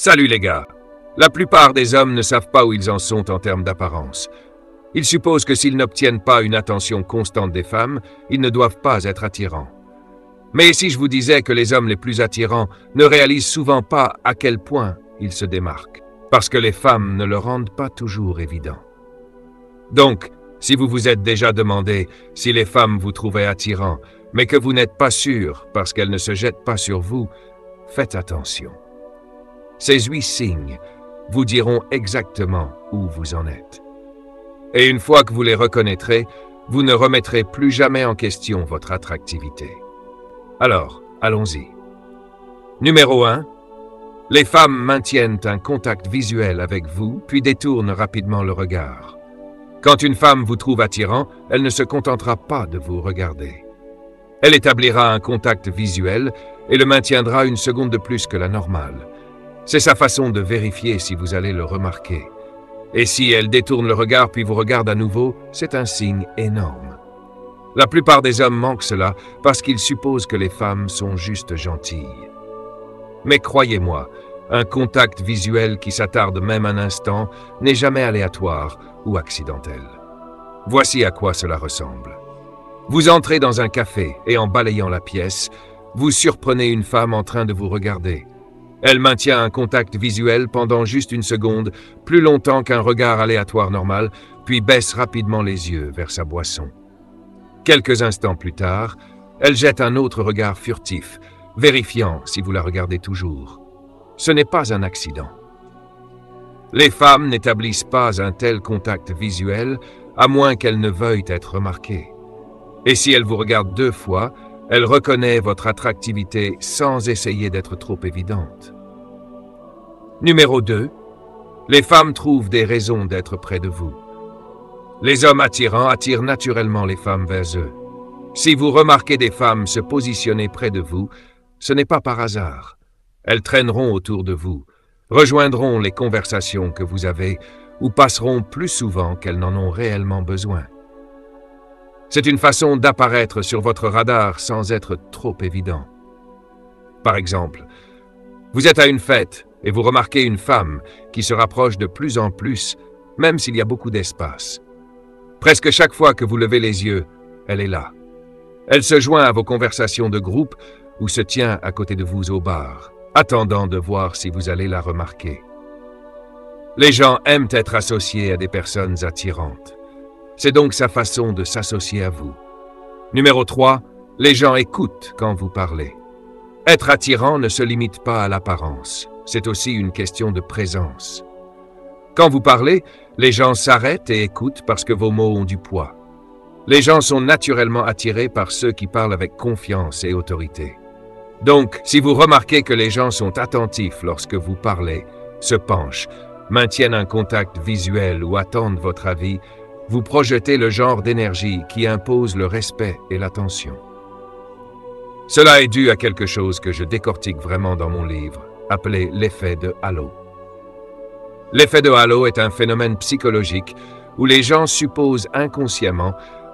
Salut les gars. La plupart des hommes ne savent pas où ils en sont en termes d'apparence. Ils supposent que s'ils n'obtiennent pas une attention constante des femmes, ils ne doivent pas être attirants. Mais si je vous disais que les hommes les plus attirants ne réalisent souvent pas à quel point ils se démarquent, parce que les femmes ne le rendent pas toujours évident. Donc, si vous vous êtes déjà demandé si les femmes vous trouvaient attirant, mais que vous n'êtes pas sûr parce qu'elles ne se jettent pas sur vous, faites attention. Ces 8 signes vous diront exactement où vous en êtes. Et une fois que vous les reconnaîtrez, vous ne remettrez plus jamais en question votre attractivité. Alors, allons-y. Numéro 1. Les femmes maintiennent un contact visuel avec vous, puis détournent rapidement le regard. Quand une femme vous trouve attirant, elle ne se contentera pas de vous regarder. Elle établira un contact visuel et le maintiendra une seconde de plus que la normale. C'est sa façon de vérifier si vous allez le remarquer. Et si elle détourne le regard puis vous regarde à nouveau, c'est un signe énorme. La plupart des hommes manquent cela parce qu'ils supposent que les femmes sont juste gentilles. Mais croyez-moi, un contact visuel qui s'attarde même un instant n'est jamais aléatoire ou accidentel. Voici à quoi cela ressemble. Vous entrez dans un café et en balayant la pièce, vous surprenez une femme en train de vous regarder. Elle maintient un contact visuel pendant juste une seconde, plus longtemps qu'un regard aléatoire normal, puis baisse rapidement les yeux vers sa boisson. Quelques instants plus tard, elle jette un autre regard furtif, vérifiant si vous la regardez toujours. Ce n'est pas un accident. Les femmes n'établissent pas un tel contact visuel, à moins qu'elles ne veuillent être remarquées. Et si elle vous regarde 2 fois, elle reconnaît votre attractivité sans essayer d'être trop évidente. Numéro 2. Les femmes trouvent des raisons d'être près de vous. Les hommes attirants attirent naturellement les femmes vers eux. Si vous remarquez des femmes se positionner près de vous, ce n'est pas par hasard. Elles traîneront autour de vous, rejoindront les conversations que vous avez ou passeront plus souvent qu'elles n'en ont réellement besoin. C'est une façon d'apparaître sur votre radar sans être trop évident. Par exemple, vous êtes à une fête et vous remarquez une femme qui se rapproche de plus en plus, même s'il y a beaucoup d'espace. Presque chaque fois que vous levez les yeux, elle est là. Elle se joint à vos conversations de groupe ou se tient à côté de vous au bar, attendant de voir si vous allez la remarquer. Les gens aiment être associés à des personnes attirantes. C'est donc sa façon de s'associer à vous. Numéro 3. Les gens écoutent quand vous parlez. Être attirant ne se limite pas à l'apparence. C'est aussi une question de présence. Quand vous parlez, les gens s'arrêtent et écoutent parce que vos mots ont du poids. Les gens sont naturellement attirés par ceux qui parlent avec confiance et autorité. Donc, si vous remarquez que les gens sont attentifs lorsque vous parlez, se penchent, maintiennent un contact visuel ou attendent votre avis, vous projetez le genre d'énergie qui impose le respect et l'attention. Cela est dû à quelque chose que je décortique vraiment dans mon livre, appelé l'effet de halo. L'effet de halo est un phénomène psychologique où les gens supposent inconsciemment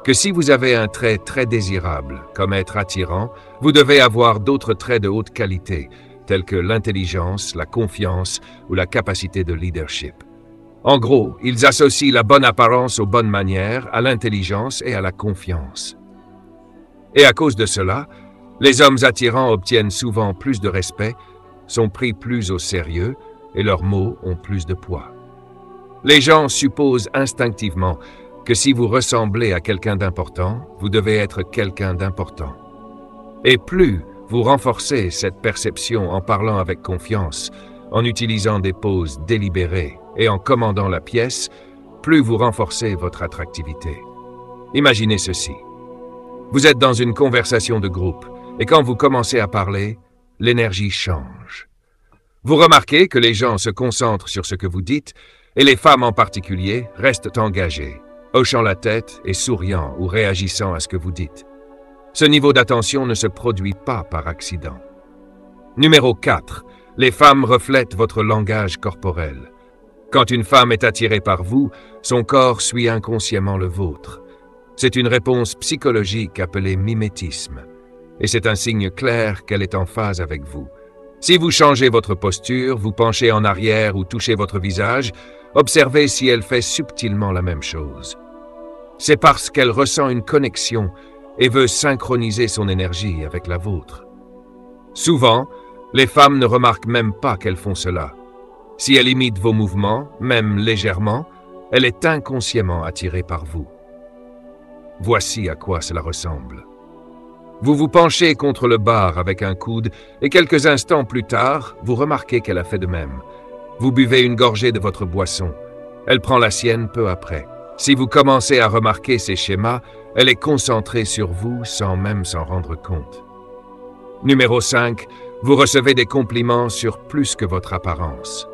que si vous avez un trait très désirable, comme être attirant, vous devez avoir d'autres traits de haute qualité, tels que l'intelligence, la confiance ou la capacité de leadership. En gros, ils associent la bonne apparence aux bonnes manières, à l'intelligence et à la confiance. Et à cause de cela, les hommes attirants obtiennent souvent plus de respect, sont pris plus au sérieux et leurs mots ont plus de poids. Les gens supposent instinctivement que si vous ressemblez à quelqu'un d'important, vous devez être quelqu'un d'important. Et plus vous renforcez cette perception en parlant avec confiance, en utilisant des pauses délibérées et en commandant la pièce, plus vous renforcez votre attractivité. Imaginez ceci. Vous êtes dans une conversation de groupe et quand vous commencez à parler, l'énergie change. Vous remarquez que les gens se concentrent sur ce que vous dites et les femmes en particulier restent engagées, hochant la tête et souriant ou réagissant à ce que vous dites. Ce niveau d'attention ne se produit pas par accident. Numéro 4. Les femmes reflètent votre langage corporel. Quand une femme est attirée par vous, son corps suit inconsciemment le vôtre. C'est une réponse psychologique appelée mimétisme. Et c'est un signe clair qu'elle est en phase avec vous. Si vous changez votre posture, vous penchez en arrière ou touchez votre visage, observez si elle fait subtilement la même chose. C'est parce qu'elle ressent une connexion et veut synchroniser son énergie avec la vôtre. Souvent, les femmes ne remarquent même pas qu'elles font cela. Si elle imite vos mouvements, même légèrement, elle est inconsciemment attirée par vous. Voici à quoi cela ressemble. Vous vous penchez contre le bar avec un coude et quelques instants plus tard, vous remarquez qu'elle a fait de même. Vous buvez une gorgée de votre boisson. Elle prend la sienne peu après. Si vous commencez à remarquer ces schémas, elle est concentrée sur vous sans même s'en rendre compte. Numéro 5. Vous recevez des compliments sur plus que votre apparence.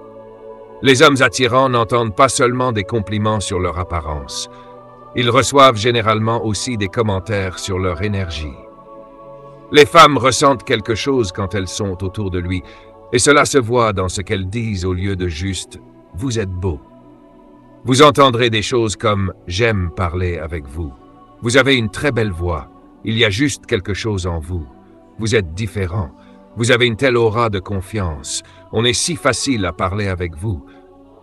Les hommes attirants n'entendent pas seulement des compliments sur leur apparence. Ils reçoivent généralement aussi des commentaires sur leur énergie. Les femmes ressentent quelque chose quand elles sont autour de lui, et cela se voit dans ce qu'elles disent au lieu de juste « vous êtes beau ». Vous entendrez des choses comme « j'aime parler avec vous ». Vous avez une très belle voix. Il y a juste quelque chose en vous. Vous êtes différent. Vous avez une telle aura de confiance. On est si facile à parler avec vous.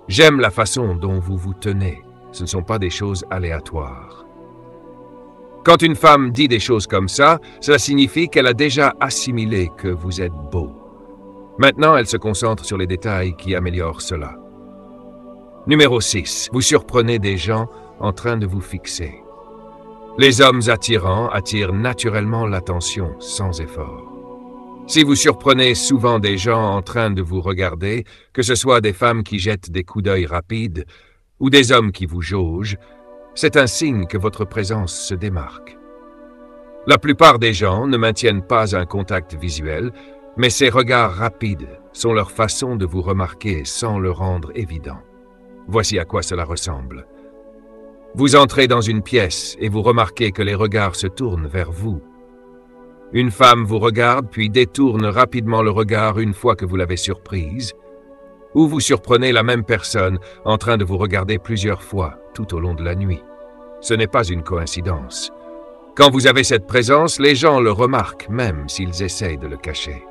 J'aime la façon dont vous vous tenez. Ce ne sont pas des choses aléatoires. Quand une femme dit des choses comme ça, cela signifie qu'elle a déjà assimilé que vous êtes beau. Maintenant, elle se concentre sur les détails qui améliorent cela. Numéro 6. Vous surprenez des gens en train de vous fixer. Les hommes attirants attirent naturellement l'attention sans effort. Si vous surprenez souvent des gens en train de vous regarder, que ce soit des femmes qui jettent des coups d'œil rapides ou des hommes qui vous jaugent, c'est un signe que votre présence se démarque. La plupart des gens ne maintiennent pas un contact visuel, mais ces regards rapides sont leur façon de vous remarquer sans le rendre évident. Voici à quoi cela ressemble. Vous entrez dans une pièce et vous remarquez que les regards se tournent vers vous. Une femme vous regarde puis détourne rapidement le regard une fois que vous l'avez surprise, ou vous surprenez la même personne en train de vous regarder plusieurs fois tout au long de la nuit. Ce n'est pas une coïncidence. Quand vous avez cette présence, les gens le remarquent même s'ils essayent de le cacher.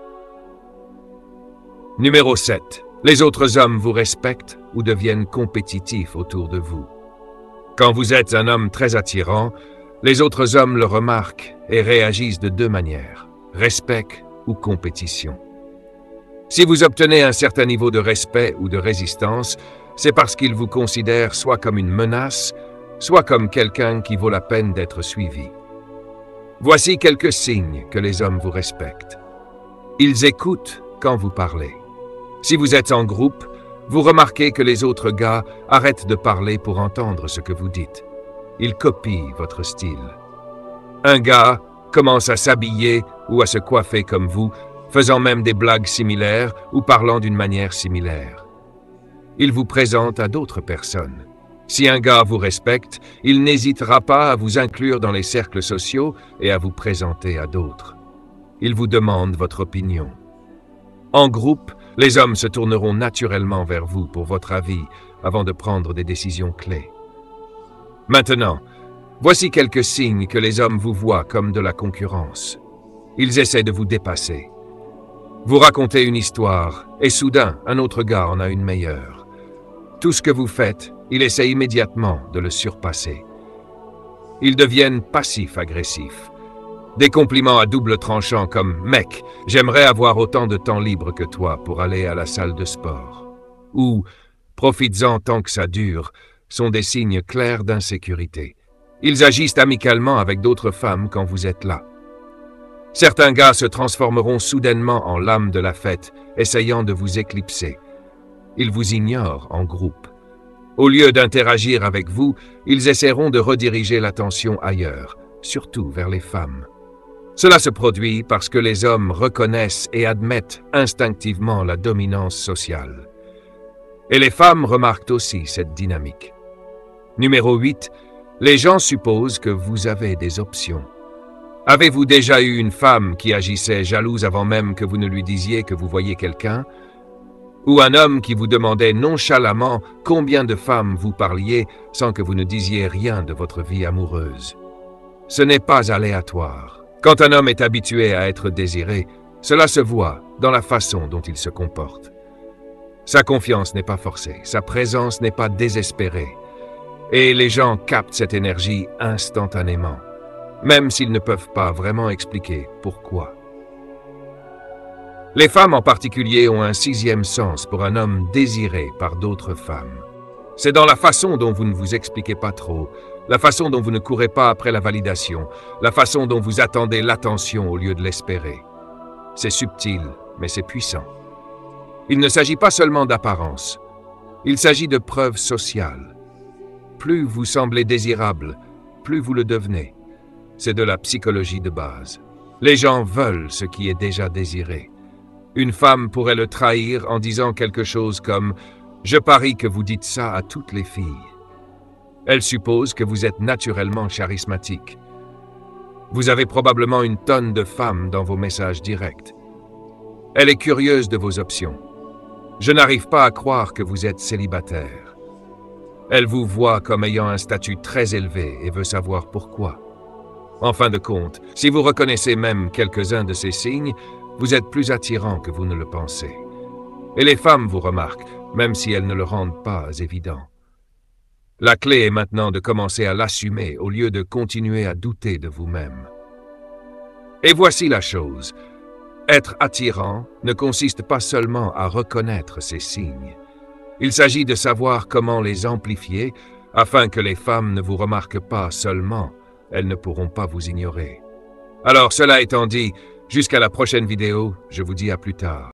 Numéro 7. Les autres hommes vous respectent ou deviennent compétitifs autour de vous. Quand vous êtes un homme très attirant, les autres hommes le remarquent et réagissent de deux manières, respect ou compétition. Si vous obtenez un certain niveau de respect ou de résistance, c'est parce qu'ils vous considèrent soit comme une menace, soit comme quelqu'un qui vaut la peine d'être suivi. Voici quelques signes que les hommes vous respectent. Ils écoutent quand vous parlez. Si vous êtes en groupe, vous remarquez que les autres gars arrêtent de parler pour entendre ce que vous dites. Ils copient votre style. Un gars commence à s'habiller ou à se coiffer comme vous, faisant même des blagues similaires ou parlant d'une manière similaire. Il vous présente à d'autres personnes. Si un gars vous respecte, il n'hésitera pas à vous inclure dans les cercles sociaux et à vous présenter à d'autres. Il vous demande votre opinion. En groupe, les hommes se tourneront naturellement vers vous pour votre avis avant de prendre des décisions clés. Maintenant, voici quelques signes que les hommes vous voient comme de la concurrence. Ils essaient de vous dépasser. Vous racontez une histoire et soudain, un autre gars en a une meilleure. Tout ce que vous faites, il essaie immédiatement de le surpasser. Ils deviennent passifs-agressifs. Des compliments à double tranchant comme « Mec, j'aimerais avoir autant de temps libre que toi pour aller à la salle de sport » ou « Profites-en tant que ça dure » sont des signes clairs d'insécurité. Ils agissent amicalement avec d'autres femmes quand vous êtes là. Certains gars se transformeront soudainement en l'âme de la fête, essayant de vous éclipser. Ils vous ignorent en groupe. Au lieu d'interagir avec vous, ils essaieront de rediriger l'attention ailleurs, surtout vers les femmes. Cela se produit parce que les hommes reconnaissent et admettent instinctivement la dominance sociale. Et les femmes remarquent aussi cette dynamique. Numéro 8. Les gens supposent que vous avez des options. Avez-vous déjà eu une femme qui agissait jalouse avant même que vous ne lui disiez que vous voyiez quelqu'un? Ou un homme qui vous demandait nonchalamment combien de femmes vous parliez sans que vous ne disiez rien de votre vie amoureuse? Ce n'est pas aléatoire. Quand un homme est habitué à être désiré, Cela se voit dans la façon dont il se comporte. Sa confiance n'est pas forcée, sa présence n'est pas désespérée. Et les gens captent cette énergie instantanément, même s'ils ne peuvent pas vraiment expliquer pourquoi. Les femmes en particulier ont un sixième sens pour un homme désiré par d'autres femmes. C'est dans la façon dont vous ne vous expliquez pas trop, la façon dont vous ne courez pas après la validation, la façon dont vous attendez l'attention au lieu de l'espérer. C'est subtil, mais c'est puissant. Il ne s'agit pas seulement d'apparence, il s'agit de preuves sociales. Plus vous semblez désirable, plus vous le devenez. C'est de la psychologie de base. Les gens veulent ce qui est déjà désiré. Une femme pourrait le trahir en disant quelque chose comme « Je parie que vous dites ça à toutes les filles ». Elle suppose que vous êtes naturellement charismatique. Vous avez probablement une tonne de femmes dans vos messages directs. Elle est curieuse de vos options. Je n'arrive pas à croire que vous êtes célibataire. Elle vous voit comme ayant un statut très élevé et veut savoir pourquoi. En fin de compte, si vous reconnaissez même quelques-uns de ces signes, vous êtes plus attirant que vous ne le pensez. Et les femmes vous remarquent, même si elles ne le rendent pas évident. La clé est maintenant de commencer à l'assumer au lieu de continuer à douter de vous-même. Et voici la chose. Être attirant ne consiste pas seulement à reconnaître ces signes. Il s'agit de savoir comment les amplifier afin que les femmes ne vous remarquent pas seulement, elles ne pourront pas vous ignorer. Alors, cela étant dit, jusqu'à la prochaine vidéo, je vous dis à plus tard.